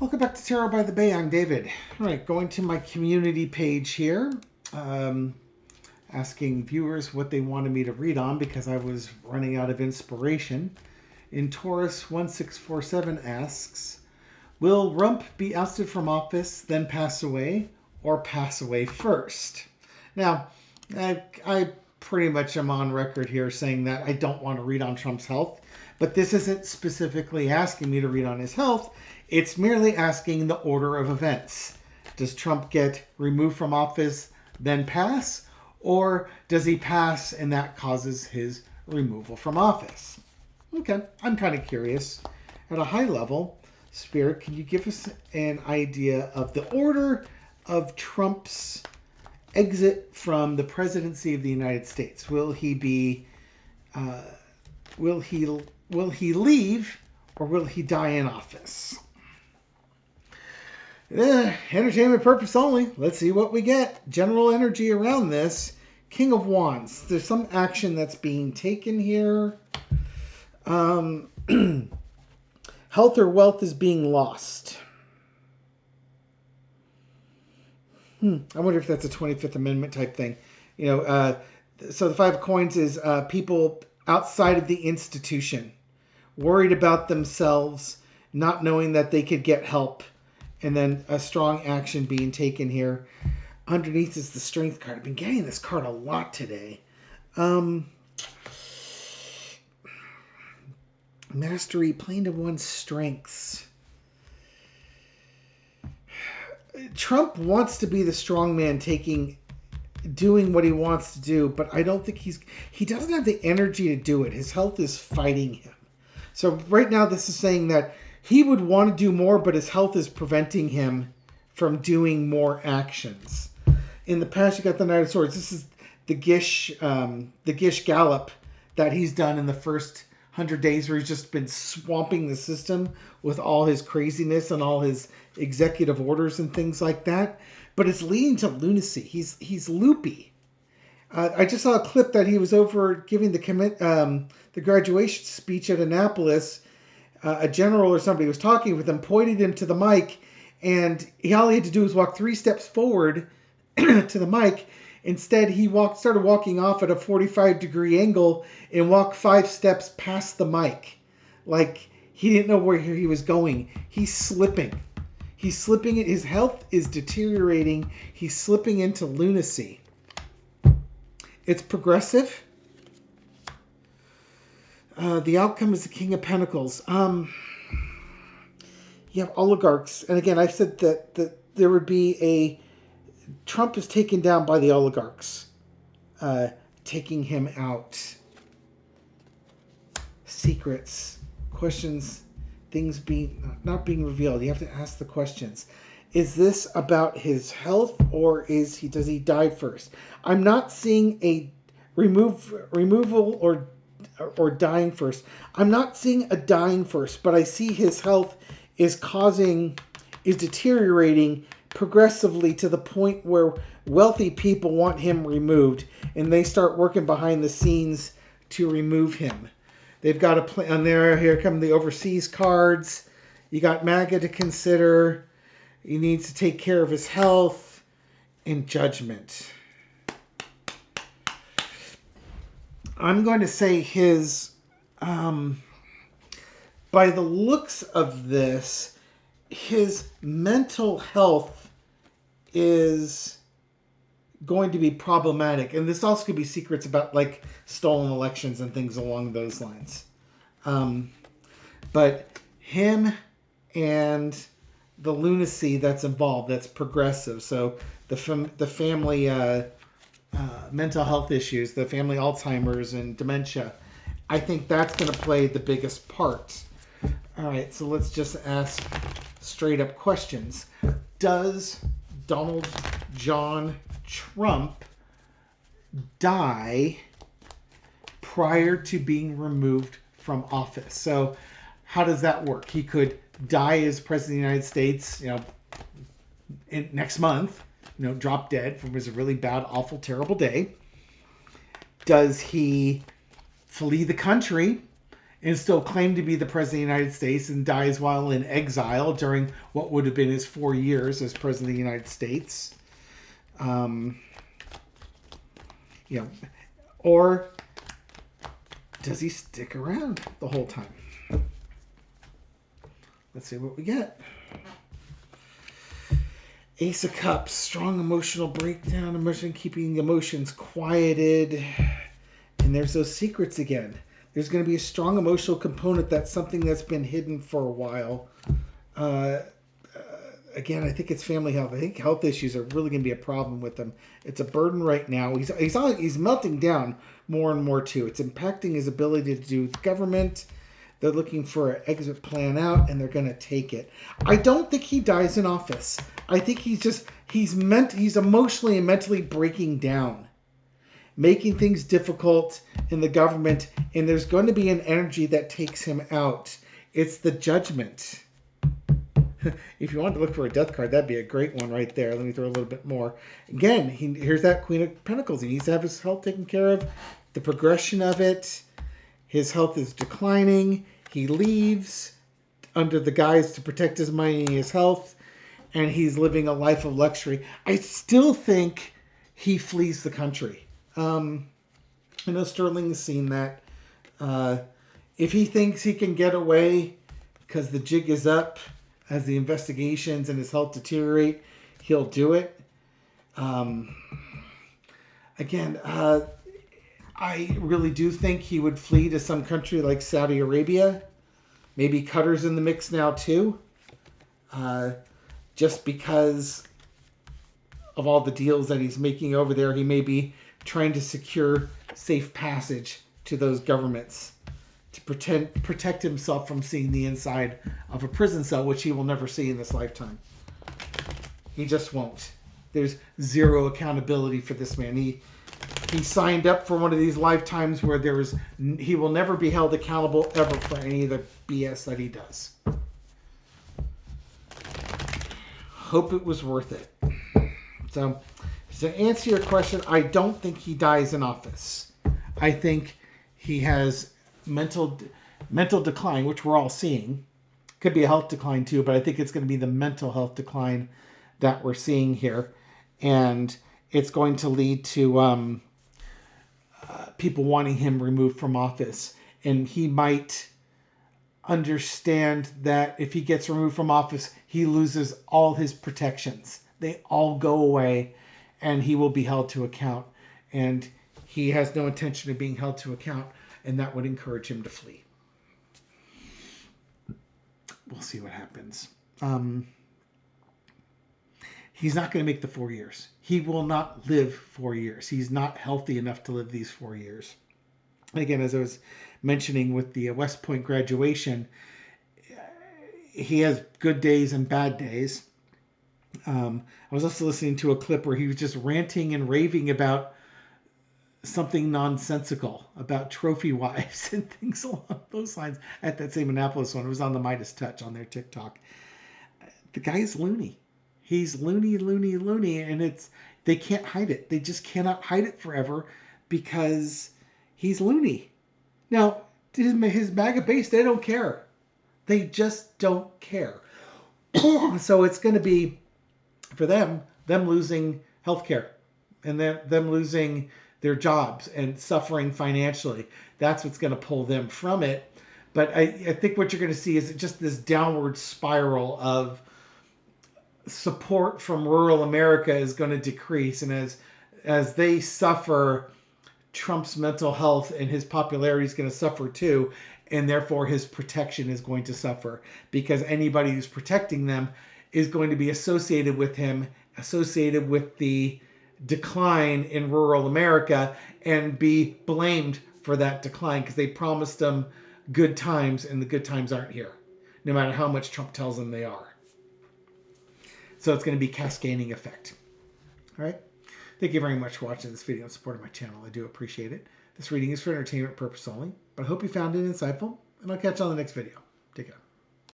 Welcome back to Tarot by the Bay. I'm David. All right, going to my community page here, asking viewers what they wanted me to read on because I was running out of inspiration. In Taurus 1647 asks, will Rump be ousted from office, then pass away, or pass away first? Now, I pretty much am on record here saying that I don't want to read on Trump's health, but this isn't specifically asking me to read on his health. It's merely asking the order of events. Does Trump get removed from office, then pass? Or does he pass and that causes his removal from office? Okay, I'm kind of curious. At a high level, Spirit, can you give us an idea of the order of Trump's exit from the presidency of the United States? Will he be, will he leave, or will he die in office? Entertainment purpose only. Let's see what we get. General energy around this. King of Wands. There's some action that's being taken here. Health or wealth is being lost. I wonder if that's a 25th Amendment type thing. So the Five of Coins is people outside of the institution, worried about themselves, not knowing that they could get help. And then a strong action being taken here. Underneath is the Strength card. I've been getting this card a lot today. Mastery, playing to one's strengths. Trump wants to be the strong man doing what he wants to do, but I don't think he doesn't have the energy to do it. His health is fighting him. So right now this is saying that he would want to do more, but his health is preventing him from doing more actions. In the past, you got the Knight of Swords. This is the Gish Gallop that he's done in the first 100 days, where he's just been swamping the system with all his craziness and all his executive orders and things like that. But it's leading to lunacy. He's loopy. I just saw a clip that he was over giving the graduation speech at Annapolis. A general or somebody was talking with him, pointed him to the mic, and all he had to do was walk 3 steps forward to the mic. Instead, he started walking off at a 45-degree angle and walked 5 steps past the mic. Like, he didn't know where he was going. He's slipping. His health is deteriorating. He's slipping into lunacy. It's progressive. The outcome is the King of Pentacles. You have oligarchs. And again, I've said that there would be Trump is taken down by the oligarchs. Taking him out. Secrets. Questions. Things not being revealed. You have to ask the questions. Is this about his health, or does he die first? I'm not seeing a removal or dying first. I'm not seeing a dying first, but I see his health is deteriorating progressively to the point where wealthy people want him removed, and they start working behind the scenes to remove him. They've got a plan there. Here come the overseas cards. You got MAGA to consider. He needs to take care of his health and Judgment. I'm going to say by the looks of this, his mental health is going to be problematic. And this also could be secrets about like stolen elections and things along those lines. But him and the lunacy that's involved, that's progressive. So the family mental health issues, the family Alzheimer's and dementia, I think that's going to play the biggest part. All right, so let's just ask straight up questions. Does Donald John Trump die prior to being removed from office? So how does that work? He could die as president of the United States, next month, drop dead from a really bad, awful, terrible day. Does he flee the country and still claim to be the president of the United States and dies while in exile during what would have been his 4 years as president of the United States. Um, you know, or does he stick around the whole time? Let's see what we get. Ace of Cups, strong emotional breakdown, emotion keeping emotions quieted. And there's those secrets again. There's going to be a strong emotional component. That's something that's been hidden for a while. Again, I think it's family health. I think health issues are really going to be a problem with him. It's a burden right now. He's melting down more and more too. It's impacting his ability to do government. They're looking for an exit plan out, and they're going to take it. I don't think he dies in office. I think he's emotionally and mentally breaking down, making things difficult in the government, and there's going to be an energy that takes him out. It's the Judgment. If you wanted to look for a death card, that'd be a great one right there. Let me throw a little bit more. Again, here's that Queen of Pentacles. He needs to have his health taken care of. The progression of it. His health is declining. He leaves under the guise to protect his money and his health. And he's living a life of luxury. I still think he flees the country. I know Sterling's seen that. If he thinks he can get away because the jig is up, as the investigations and his health deteriorate, he'll do it. Again, I really do think he would flee to some country like Saudi Arabia. Maybe Qatar's in the mix now too. Just because of all the deals that he's making over there, he may be trying to secure safe passage to those governments to protect himself from seeing the inside of a prison cell, which he will never see in this lifetime. He just won't. There's zero accountability for this man. He signed up for one of these lifetimes where he will never be held accountable ever for any of the BS that he does. Hope it was worth it. So to answer your question, I don't think he dies in office. I think he has mental decline, which we're all seeing. Could be a health decline too, but I think it's going to be the mental health decline that we're seeing here. And it's going to lead to people wanting him removed from office. And he might understand that if he gets removed from office, he loses all his protections. They all go away, and he will be held to account. And he has no intention of being held to account, and that would encourage him to flee. We'll see what happens. He's not going to make the 4 years. He will not live 4 years. He's not healthy enough to live these 4 years. And again, as I was mentioning with the West Point graduation, he has good days and bad days. I was also listening to a clip where he was just ranting and raving about something nonsensical, about trophy wives and things along those lines at that same Annapolis one. It was on the Midas Touch on their TikTok. The guy is loony. He's loony, and they can't hide it. They just cannot hide it forever because he's loony. Now, his MAGA base, they don't care. They just don't care. So it's going to be, for them losing healthcare and them losing their jobs and suffering financially. That's what's going to pull them from it. But I think what you're going to see is just this downward spiral of support from rural America is going to decrease. And as they suffer, Trump's mental health and his popularity is going to suffer too. And therefore his protection is going to suffer, because anybody who's protecting them is going to be associated with him, associated with the decline in rural America, and be blamed for that decline because they promised them good times, and the good times aren't here, no matter how much Trump tells them they are. So it's going to be cascading effect. All right. Thank you very much for watching this video and supporting my channel. I do appreciate it. This reading is for entertainment purpose only, but I hope you found it insightful, and I'll catch you on the next video. Take care.